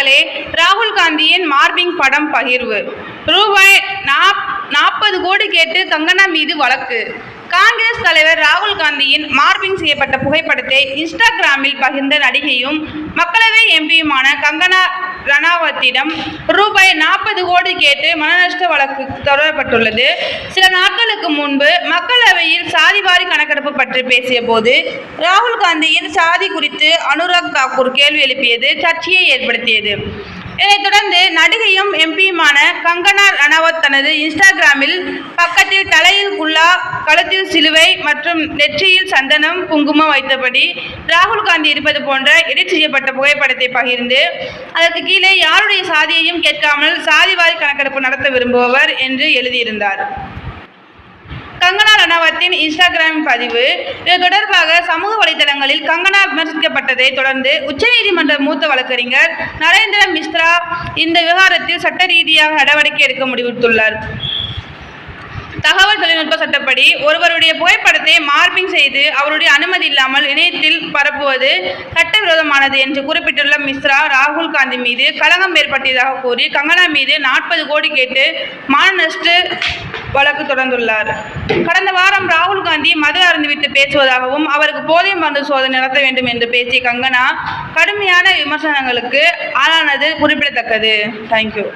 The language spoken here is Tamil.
மக்களே, ராகுல் காந்தியின் மார்பிங் படம் பகிர்வு. ரூபாய் 40 கோடி கேட்டு கங்கனா மீது வழக்கு. காங்கிரஸ் தலைவர் ராகுல் காந்தியின் மார்பிங் செய்யப்பட்ட புகைப்படத்தை இன்ஸ்டாகிராமில் பகிர்ந்த நடிகையும் மக்களவை எம்பியுமான கங்கனா ரணாவத்திடம் ரூபாய் 40 கோடி கேட்டு மனநஷ்ட வழக்கு தொடரப்பட்டுள்ளது. சில நாட்களுக்கு முன்பு மக்களவையில் சாதிவாரி கணக்கெடுப்பு பற்றி பேசிய போது ராகுல் காந்தியின் சாதி குறித்து அனுராக் தாக்கூர் கேள்வி எழுப்பியது சர்ச்சையை ஏற்படுத்தியது. இதைத் தொடர்ந்து நடிகையும் எம்பியுமான கங்கனா ரணாவத் தனது இன்ஸ்டாகிராமில் பக்கத்தில் தலையில் குல்லா, கழுத்தில் சிலுவை மற்றும் நெற்றியில் சந்தனம், குங்குமம் வைத்தபடி ராகுல் காந்தி இருப்பது போன்ற எடிட் செய்யப்பட்ட புகைப்படத்தை பகிர்ந்து அதற்கு கீழே யாருடைய சாதியையும் கேட்காமல் சாதிவாரி கணக்கெடுப்பு நடத்த விரும்புபவர் என்று எழுதியிருந்தார். கங்கனா ரணாவத்தின் இன்ஸ்டாகிராம் பதிவு. இது தொடர்பாக சமூக வலைதளங்களில் கங்கனா விமர்சிக்கப்பட்டதை தொடர்ந்து உச்சநீதிமன்ற மூத்த வழக்கறிஞர் நரேந்திர மிஸ்ரா இந்த விவகாரத்தில் சட்ட ரீதியாக நடவடிக்கை எடுக்க முடிவெடுத்துள்ளார். தகவல் தொழில்நுட்ப சட்டப்படி ஒருவருடைய புகைப்படத்தை மார்பிங் செய்து அவருடைய அனுமதி இல்லாமல் இணையத்தில் பரப்புவது சட்டவிரோதமானது என்று குறிப்பிட்டுள்ள மிஸ்ரா, ராகுல் காந்தி மீது களங்கம் ஏற்பட்டதாக கூறி கங்கனா மீது 40 கோடி கேட்டு மானநஷ்ட வழக்கு தொடர்ந்துள்ளார். கடந்த வாரம் ராகுல் காந்தி மது அருந்திவிட்டு பேசுவதாகவும் அவருக்கு போதை மருந்து சோதனை நடத்த வேண்டும் என்று பேசிய கங்கனா கடுமையான விமர்சனங்களுக்கு ஆளானது குறிப்பிடத்தக்கது. தேங்க்யூ.